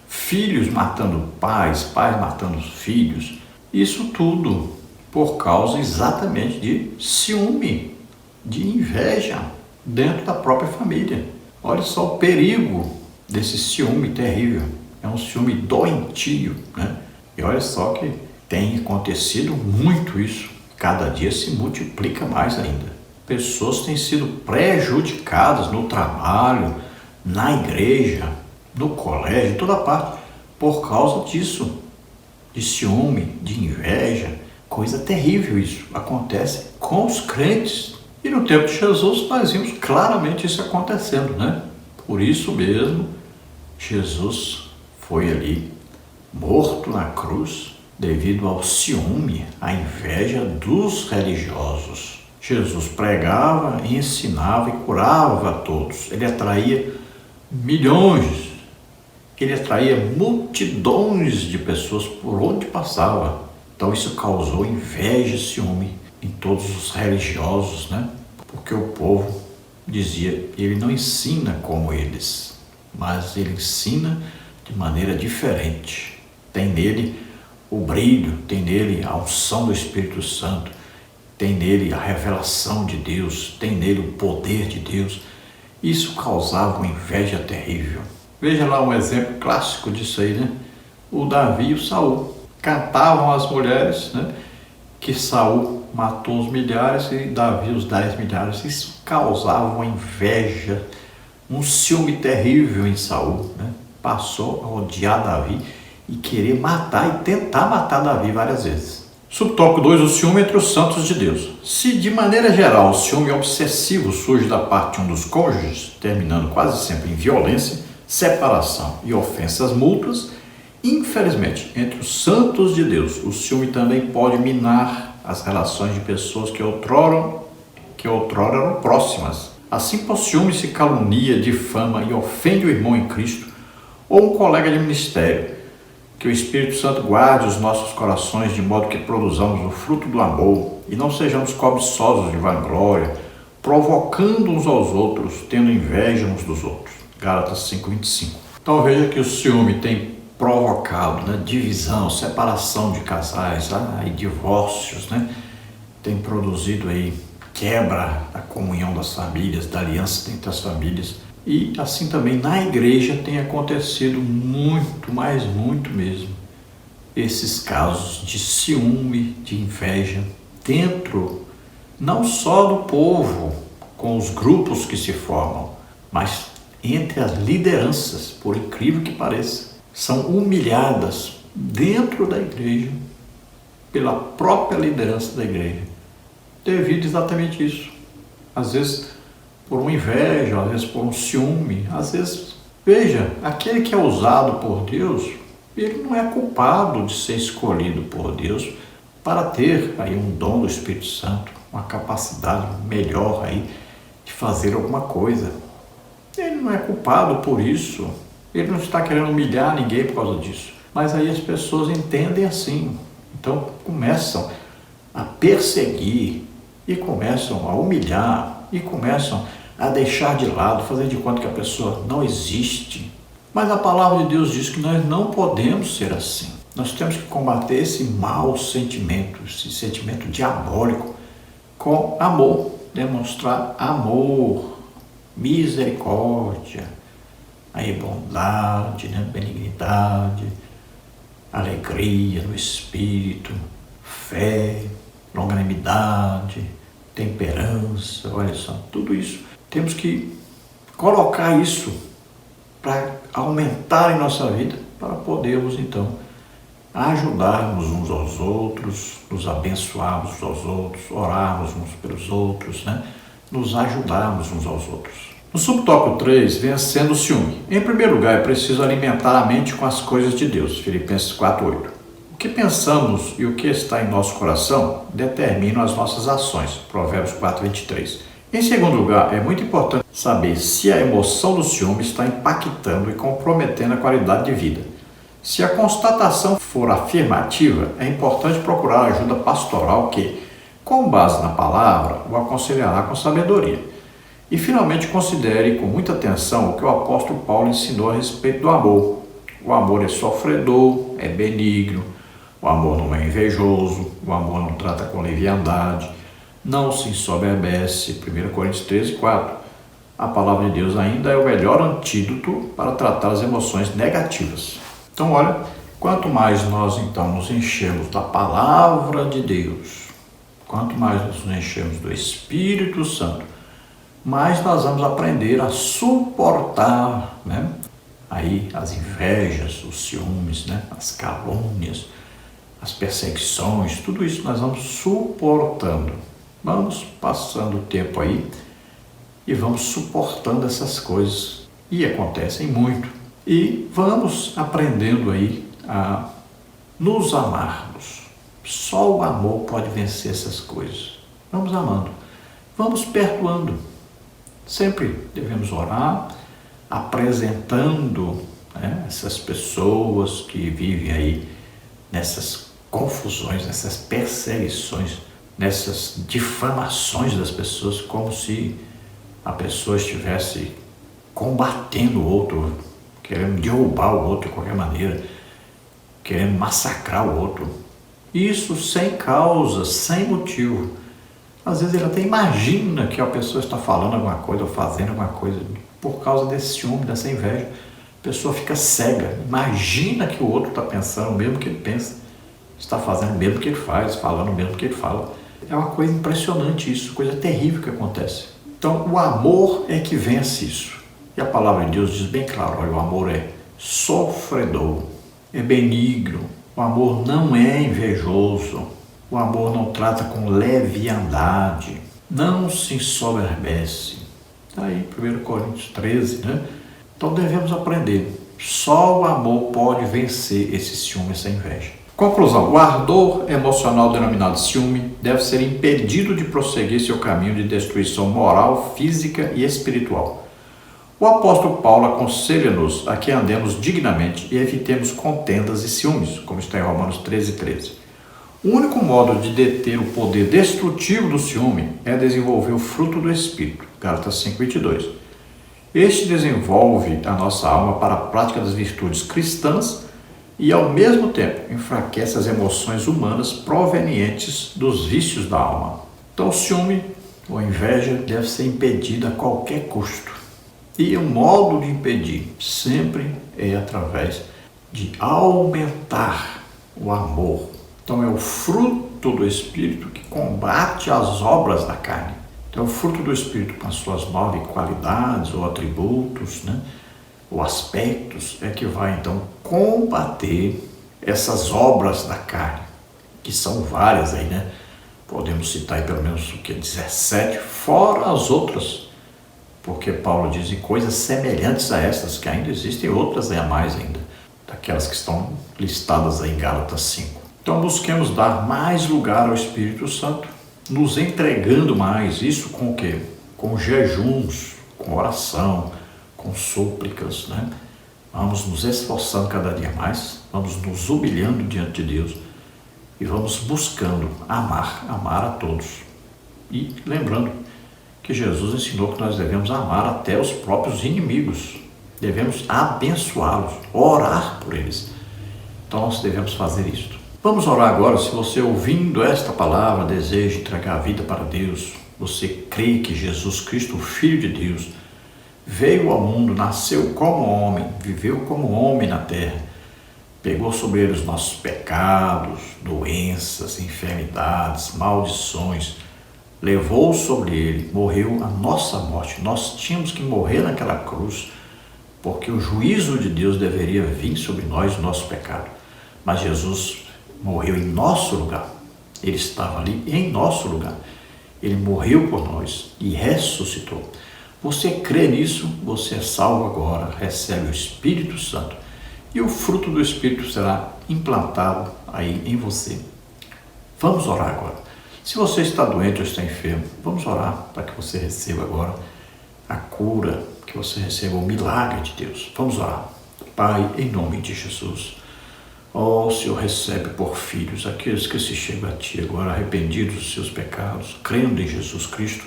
filhos matando pais, pais matando filhos, isso tudo por causa exatamente de ciúme, de inveja dentro da própria família. Olha só o perigo desse ciúme terrível, é um ciúme doentio, né? E olha só que tem acontecido muito isso, cada dia se multiplica mais ainda. Pessoas têm sido prejudicadas no trabalho, na igreja, no colégio, em toda parte, por causa disso, de ciúme, de inveja, coisa terrível isso, acontece com os crentes. E no tempo de Jesus nós vimos claramente isso acontecendo, né? Por isso mesmo, Jesus foi ali morto na cruz devido ao ciúme, à inveja dos religiosos. Jesus pregava, ensinava e curava a todos. Ele atraía milhões, ele atraía multidões de pessoas por onde passava. Então isso causou inveja e ciúme em todos os religiosos, né? Porque o povo dizia, ele não ensina como eles, mas ele ensina de maneira diferente. Tem nele o brilho, tem nele a unção do Espírito Santo, tem nele a revelação de Deus, tem nele o poder de Deus. Isso causava uma inveja terrível. Veja lá um exemplo clássico disso aí, né? O Davi e o Saul. Cantavam as mulheres, né? Que Saul matou os milhares e Davi os 10 milhares. Isso causava uma inveja, um ciúme terrível em Saul, né? Passou a odiar Davi e querer matar e tentar matar Davi várias vezes. Subtópico 2, o ciúme entre os santos de Deus. Se de maneira geral o ciúme obsessivo surge da parte de um dos cônjuges, terminando quase sempre em violência, separação e ofensas mútuas, infelizmente, entre os santos de Deus, o ciúme também pode minar as relações de pessoas que outrora eram próximas. Assim, por ciúme se calunia, difama e ofende o irmão em Cristo ou um colega de ministério. Que o Espírito Santo guarde os nossos corações de modo que produzamos o fruto do amor e não sejamos cobiçosos de vanglória, provocando uns aos outros, tendo inveja uns dos outros. Gálatas 5:25. Então veja que o ciúme tem provocado, né, divisão, separação de casais, e divórcios, né? Tem produzido aí quebra da comunhão das famílias, da aliança entre as famílias. E assim também na igreja tem acontecido muito, mas muito mesmo, esses casos de ciúme, de inveja, dentro não só do povo, com os grupos que se formam, mas entre as lideranças, por incrível que pareça, são humilhadas dentro da igreja, pela própria liderança da igreja, devido exatamente isso. Às vezes por uma inveja, às vezes por um ciúme, às vezes, veja, aquele que é usado por Deus, ele não é culpado de ser escolhido por Deus para ter aí um dom do Espírito Santo, uma capacidade melhor aí de fazer alguma coisa. Ele não é culpado por isso, ele não está querendo humilhar ninguém por causa disso. Mas aí as pessoas entendem assim, então começam a perseguir e começam a humilhar e começam a deixar de lado, fazer de conta que a pessoa não existe. Mas a palavra de Deus diz que nós não podemos ser assim. Nós temos que combater esse mau sentimento, esse sentimento diabólico, com amor, demonstrar amor, misericórdia, aí bondade, né? Benignidade, alegria no espírito, fé, longanimidade, temperança, olha só, tudo isso. Temos que colocar isso para aumentar em nossa vida, para podermos então ajudarmos uns aos outros, nos abençoarmos uns aos outros, orarmos uns pelos outros, né? Nos ajudarmos uns aos outros. No subtópico 3, vencendo o ciúme. Em primeiro lugar, é preciso alimentar a mente com as coisas de Deus, Filipenses 4:8. O que pensamos e o que está em nosso coração determinam as nossas ações, Provérbios 4:23. Em segundo lugar, é muito importante saber se a emoção do ciúme está impactando e comprometendo a qualidade de vida. Se a constatação for afirmativa, é importante procurar ajuda pastoral que, com base na palavra, o aconselhará com sabedoria. E finalmente considere com muita atenção o que o apóstolo Paulo ensinou a respeito do amor. O amor é sofredor, é benigno, o amor não é invejoso, o amor não trata com leviandade, não se ensoberbece. 1 Coríntios 13:4. A palavra de Deus ainda é o melhor antídoto para tratar as emoções negativas. Então, olha, quanto mais nós então nos enchemos da palavra de Deus, quanto mais nos enchemos do Espírito Santo, mais nós vamos aprender a suportar, aí as invejas, os ciúmes, as calúnias, as perseguições, tudo isso nós vamos suportando. Vamos passando o tempo aí e vamos suportando essas coisas. E acontecem muito. E vamos aprendendo aí a nos amarmos. Só o amor pode vencer essas coisas. Vamos amando. Vamos perdoando. Sempre devemos orar, apresentando essas pessoas que vivem aí nessas confusões, nessas perseguições, nessas difamações das pessoas, como se a pessoa estivesse combatendo o outro, querendo derrubar o outro de qualquer maneira, querendo massacrar o outro. Isso sem causa, sem motivo. Às vezes ele até imagina que a pessoa está falando alguma coisa ou fazendo alguma coisa por causa desse ciúme, dessa inveja. A pessoa fica cega, imagina que o outro está pensando o mesmo que ele pensa, está fazendo o mesmo que ele faz, falando o mesmo que ele fala. É uma coisa impressionante isso, coisa terrível que acontece. Então o amor é que vence isso. E a palavra de Deus diz bem claro, olha, o amor é sofredor, é benigno, o amor não é invejoso, o amor não trata com leviandade, não se ensoberbece. Está aí, 1 Coríntios 13, Então devemos aprender. Só o amor pode vencer esse ciúme, essa inveja. Conclusão. O ardor emocional denominado ciúme deve ser impedido de prosseguir seu caminho de destruição moral, física e espiritual. O apóstolo Paulo aconselha-nos a que andemos dignamente e evitemos contendas e ciúmes, como está em Romanos 13:13. O único modo de deter o poder destrutivo do ciúme é desenvolver o fruto do Espírito, Gálatas 5:22. Este desenvolve a nossa alma para a prática das virtudes cristãs e, ao mesmo tempo, enfraquece as emoções humanas provenientes dos vícios da alma. Então, o ciúme ou a inveja deve ser impedida a qualquer custo. E o modo de impedir sempre é através de aumentar o amor. Então, é o fruto do Espírito que combate as obras da carne. Então, o fruto do Espírito, com as suas 9 qualidades ou atributos, ou aspectos, é que vai, então, combater essas obras da carne, que são várias aí, Podemos citar aí pelo menos 17, fora as outras, porque Paulo diz em coisas semelhantes a estas, que ainda existem outras a mais ainda, daquelas que estão listadas aí em Gálatas 5. Então busquemos dar mais lugar ao Espírito Santo, nos entregando mais, isso com o quê? Com jejuns, com oração, com súplicas, Vamos nos esforçando cada dia mais, vamos nos humilhando diante de Deus e vamos buscando amar a todos. E lembrando que Jesus ensinou que nós devemos amar até os próprios inimigos, devemos abençoá-los, orar por eles. Então nós devemos fazer isto. Vamos orar agora. Se você, ouvindo esta palavra, deseja entregar a vida para Deus, você crê que Jesus Cristo, o Filho de Deus, veio ao mundo, nasceu como homem, viveu como homem na terra, pegou sobre ele os nossos pecados, doenças, enfermidades, maldições, levou sobre ele, morreu a nossa morte. Nós tínhamos que morrer naquela cruz, porque o juízo de Deus deveria vir sobre nós, o nosso pecado. Mas Jesus morreu em nosso lugar. Ele estava ali em nosso lugar. Ele morreu por nós e ressuscitou. Você crê nisso, você é salvo agora, recebe o Espírito Santo e o fruto do Espírito será implantado aí em você. Vamos orar agora. Se você está doente ou está enfermo, vamos orar para que você receba agora a cura, que você receba o milagre de Deus. Vamos orar. Pai, em nome de Jesus, o Senhor recebe por filhos aqueles que se chegam a Ti agora arrependidos dos seus pecados, crendo em Jesus Cristo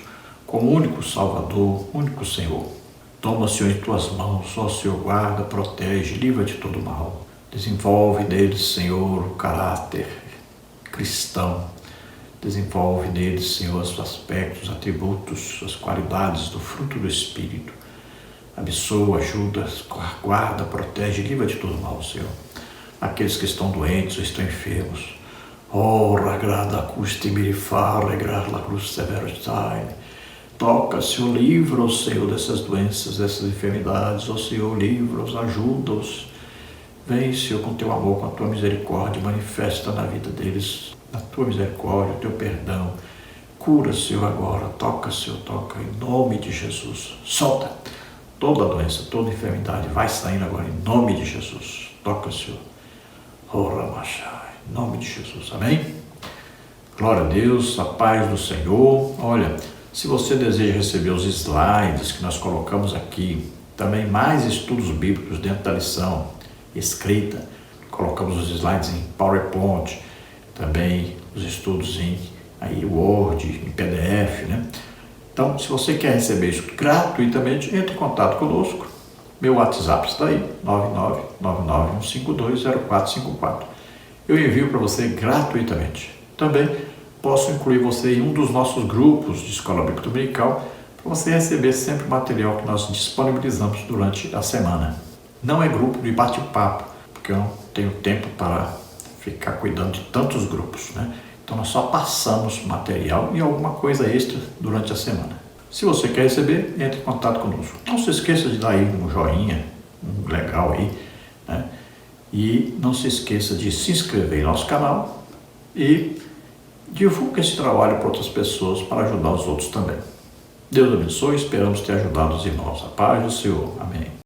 como único Salvador, único Senhor. Toma, Senhor, em tuas mãos, ó Senhor, guarda, protege, livra de todo mal. Desenvolve neles, Senhor, o caráter cristão. Desenvolve neles, Senhor, os aspectos, os atributos, as qualidades do fruto do Espírito. Abençoa, ajuda, guarda, protege, livra de todo mal, Senhor. Aqueles que estão doentes ou estão enfermos. Ora, grada custi mirifare, grada la cruz severitae. Toca, Senhor, livra-os, Senhor, dessas doenças, dessas enfermidades. Ó Senhor, livra-os, ajuda-os. Vem, Senhor, com teu amor, com a tua misericórdia, manifesta na vida deles a tua misericórdia, o teu perdão. Cura, Senhor, agora. Toca, Senhor, toca, em nome de Jesus. Solta toda a doença, toda a enfermidade. Vai saindo agora, em nome de Jesus. Toca, Senhor. Ora, machai, em nome de Jesus. Amém? Glória a Deus, a paz do Senhor. Olha, se você deseja receber os slides que nós colocamos aqui, também mais estudos bíblicos dentro da lição escrita, colocamos os slides em PowerPoint, também os estudos em Word, em PDF, né? Então, se você quer receber isso gratuitamente, entre em contato conosco. Meu WhatsApp está aí, 99991520454. Eu envio para você gratuitamente. Também posso incluir você em um dos nossos grupos de Escola Bíblica Dominical para você receber sempre o material que nós disponibilizamos durante a semana. Não é grupo de bate-papo, porque eu não tenho tempo para ficar cuidando de tantos grupos, né? Então nós só passamos material e alguma coisa extra durante a semana. Se você quer receber, entre em contato conosco. Não se esqueça de dar aí um joinha, um legal aí, né? E não se esqueça de se inscrever em nosso canal e divulgue esse trabalho para outras pessoas para ajudar os outros também. Deus abençoe, esperamos ter ajudado os irmãos. A paz do Senhor. Amém.